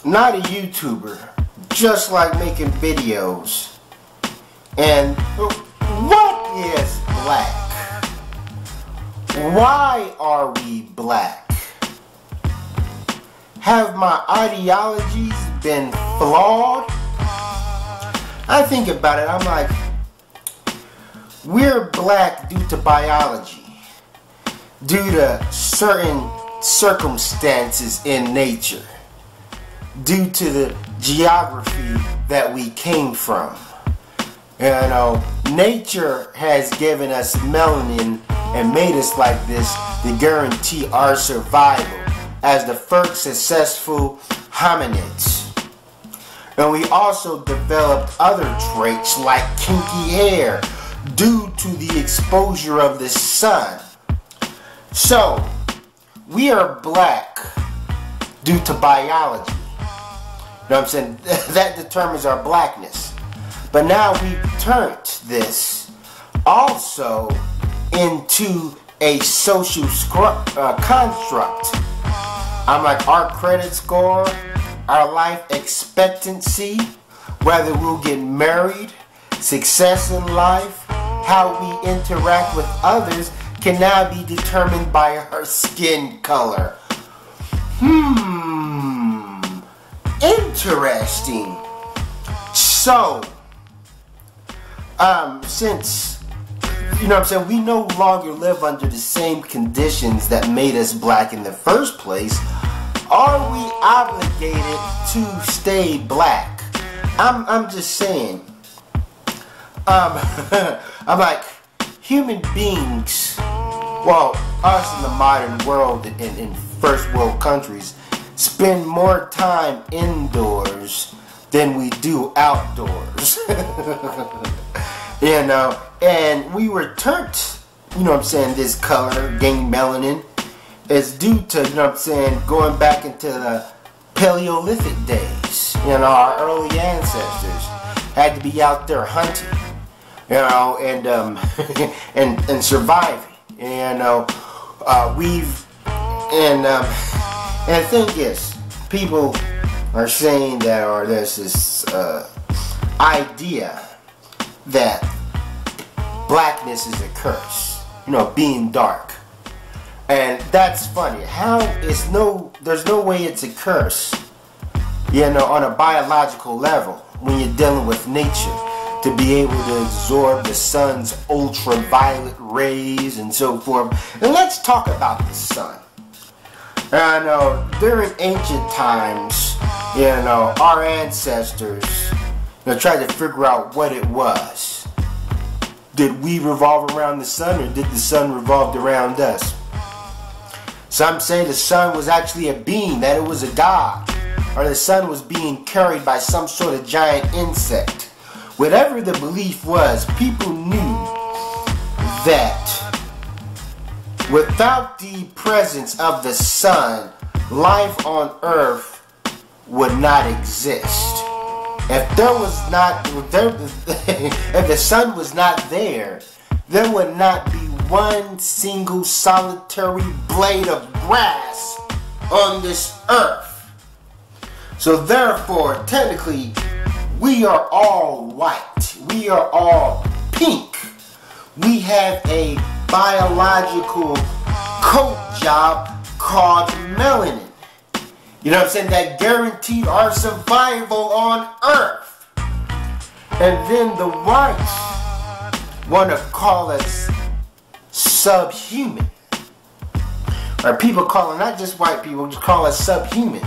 not a YouTuber, just like making videos. And what is black? Why are we black? Have my ideologies been flawed? I think about it, I'm like, we're black due to biology, due to certain circumstances in nature, due to the geography that we came from. You know, nature has given us melanin and made us like this to guarantee our survival as the first successful hominids. And we also developed other traits like kinky hair due to the exposure of the sun. So, we are black due to biology. You know what I'm saying? That determines our blackness. But now we turned this also into a social construct. I'm like, our credit score, our life expectancy, whether we'll get married, success in life, how we interact with others can now be determined by our skin color. Interesting. So, since, you know what I'm saying, we no longer live under the same conditions that made us black in the first place, are we obligated to stay black? I'm just saying. I'm like, human beings, well, us in the modern world, in first world countries, spend more time indoors than we do outdoors. You know, and we were turned, you know what I'm saying, this color, gain melanin, is due to, you know what I'm saying, going back into the Paleolithic days. You know, our early ancestors had to be out there hunting, you know, and and surviving. You know, and the thing is, people are saying that, or there's this idea that blackness is a curse, you know, being dark. And that's funny. There's no way it's a curse, you know, on a biological level when you're dealing with nature, to be able to absorb the sun's ultraviolet rays and so forth. And let's talk about the sun. I know during ancient times, you know, our ancestors, you know, tried to figure out what it was. Did we revolve around the sun, or did the sun revolve around us? Some say the sun was actually a being, that it was a god, or the sun was being carried by some sort of giant insect. Whatever the belief was, people knew that without the presence of the sun, life on earth would not exist. If the sun was not there, there would not be one single solitary blade of grass on this earth. So therefore, technically, we are all white. We are all pink. We have a biological coat job called melanin. You know what I'm saying? That guaranteed our survival on Earth. And then the whites want to call us subhuman. Or people call it, not just white people, just call us subhuman.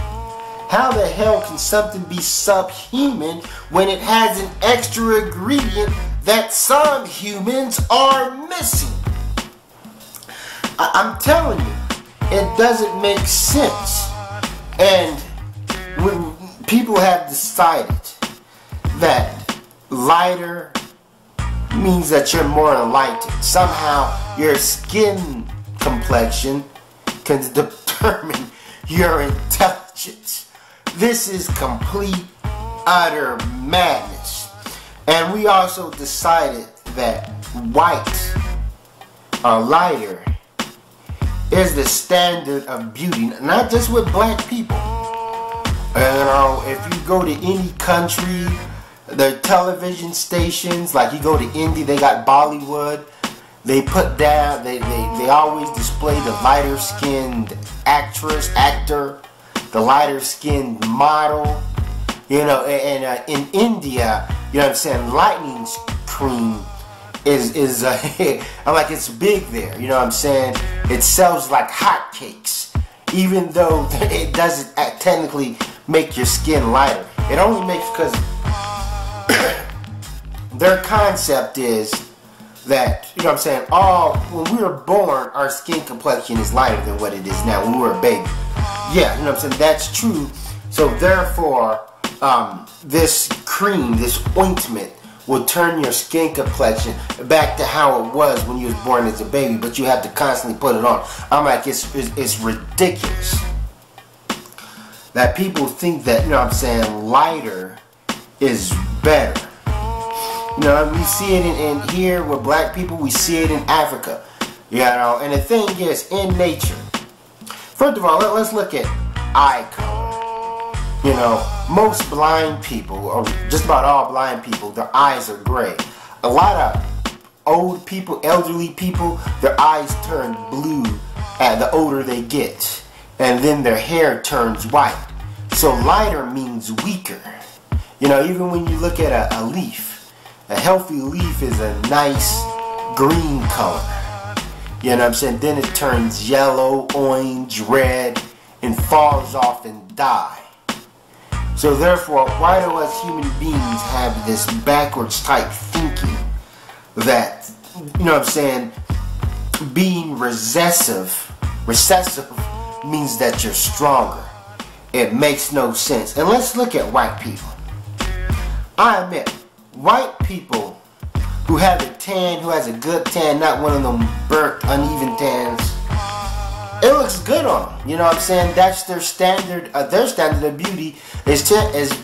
How the hell can something be subhuman when it has an extra ingredient that some humans are missing? I'm telling you, it doesn't make sense. And people have decided that lighter means that you're more enlightened. Somehow your skin complexion can determine your intelligence. This is complete, utter madness. And we also decided that white or lighter is the standard of beauty, not just with black people. If you go to any country, the television stations, like you go to India, they got Bollywood. They put down, they always display the lighter skinned actor, the lighter skinned model. And in India, you know what I'm saying, lightning cream is I'm like, it's big there. You know what I'm saying? It sells like hotcakes, even though it doesn't technically make your skin lighter. It only makes, because their concept is that, you know what I'm saying, when we were born, our skin complexion is lighter than what it is now when we were a baby. Yeah, you know what I'm saying, that's true. So therefore, this cream, this ointment, will turn your skin complexion back to how it was when you was born as a baby, but you have to constantly put it on. I'm like, it's ridiculous that people think that, you know what I'm saying, lighter is better. You know, we see it in here with black people, we see it in Africa. You know, and the thing is, in nature, first of all, let's look at eye color. You know, most blind people, or just about all blind people, their eyes are gray. A lot of old people, elderly people, their eyes turn blue the older they get. And then their hair turns white. So lighter means weaker. You know, even when you look at a leaf, a healthy leaf is a nice green color. You know what I'm saying? Then it turns yellow, orange, red, and falls off and die. So therefore, why do us human beings have this backwards type thinking that, you know what I'm saying, being recessive means that you're stronger? It makes no sense. And let's look at white people. I admit, white people who have a tan, who has a good tan, not one of them burnt, uneven tans, it looks good on them. You know what I'm saying? That's their standard. Their standard of beauty is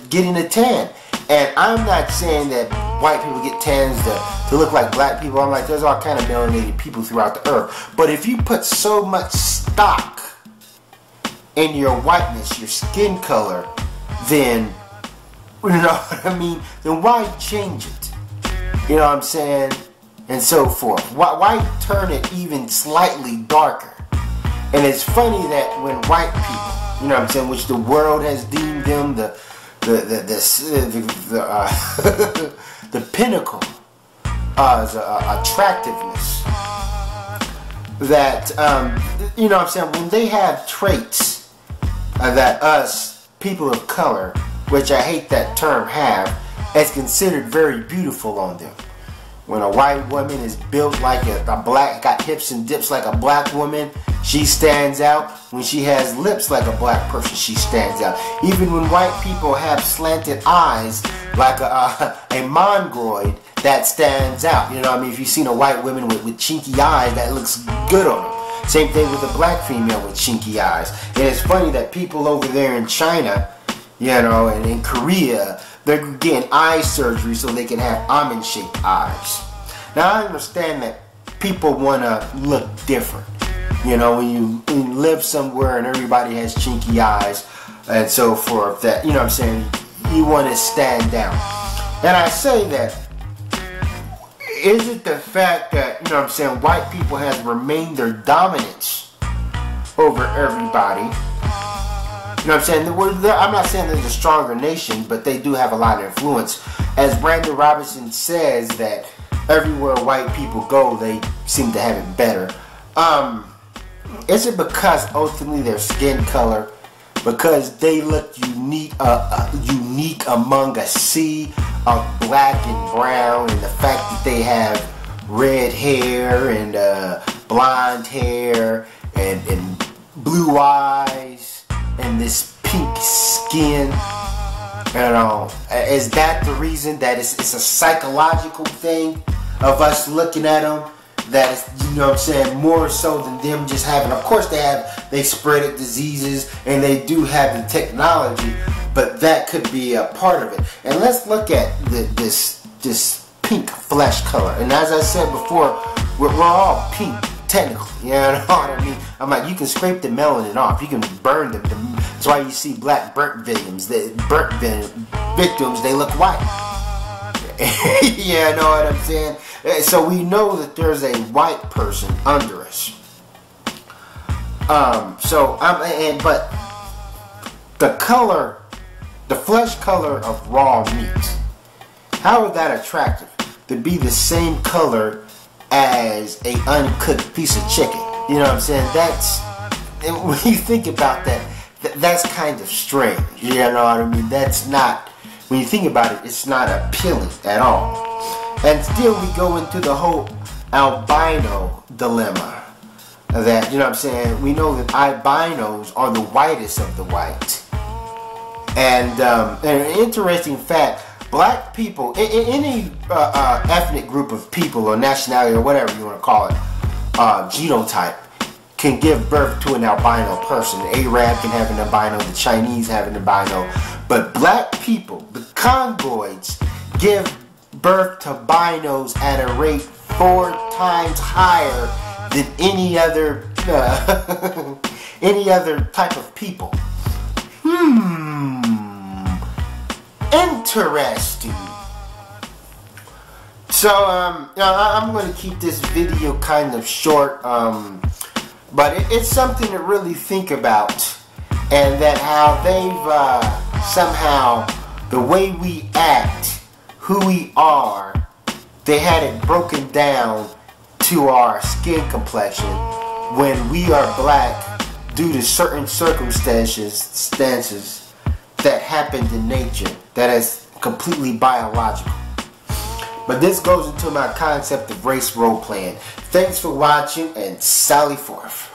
getting a tan. And I'm not saying that white people get tans to look like black people. I'm like, there's all kind of melanated people throughout the earth. But if you put so much stock in your whiteness, your skin color, then, you know what I mean, then why change it? You know what I'm saying? And so forth. Why turn it even slightly darker? And it's funny that when white people, you know what I'm saying, which the world has deemed them the pinnacle of attractiveness, that you know what I'm saying, when they have traits that us people of color, which I hate that term, have, it's considered very beautiful on them. When a white woman is built like a black, got hips and dips like a black woman, she stands out. When she has lips like a black person, she stands out. Even when white people have slanted eyes like a mongoloid, that stands out. You know what I mean? If you've seen a white woman with chinky eyes, that looks good on them. Same thing with a black female with chinky eyes. And it's funny that people over there in China, you know, and in Korea, they're getting eye surgery so they can have almond-shaped eyes. Now, I understand that people want to look different. You know, when you live somewhere and everybody has chinky eyes and so forth, that, you know what I'm saying, you want to stand out. And I say that, is it the fact that, you know what I'm saying, white people has remained their dominance over everybody? You know what I'm saying? I'm not saying they're the stronger nation, but they do have a lot of influence. As Brandon Robinson says, that everywhere white people go, they seem to have it better. Is it because ultimately their skin color, because they look unique among a sea of black and brown, and the fact that they have red hair and blonde hair and blue eyes and this pink skin, you know, is that the reason that it's a psychological thing of us looking at them, that is, you know what I'm saying, more so than them just having, of course they spread diseases and they do have the technology, but that could be a part of it. And let's look at this pink flesh color. And as I said before, we're all pink technically, you know what I mean? I'm like, you can scrape the melanin off, you can burn them. That's why you see black burnt victims. They look white. Yeah, you know what I'm saying? So we know that there's a white person under us. But the color, the flesh color of raw meat, how is that attractive? To be the same color as a uncooked piece of chicken. You know what I'm saying? That's, when you think about that, that's kind of strange. You know what I mean? That's not, when you think about it, it's not appealing at all. And still we go into the whole albino dilemma. That, you know what I'm saying, we know that albinos are the whitest of the white. And an interesting fact, black people, any ethnic group of people or nationality or whatever you want to call it, genotype, can give birth to an albino person. The Arab can have an albino, the Chinese have an albino, but black people, the Congoloids, give birth to binos at a rate 4 times higher than any other type of people. Interesting. So I'm going to keep this video kind of short, but it's something to really think about, and that how they've somehow, the way we act, who we are, they had it broken down to our skin complexion when we are black due to certain circumstances that happened in nature that is completely biological. But this goes into my concept of race role playing. Thanks for watching, and sally forth.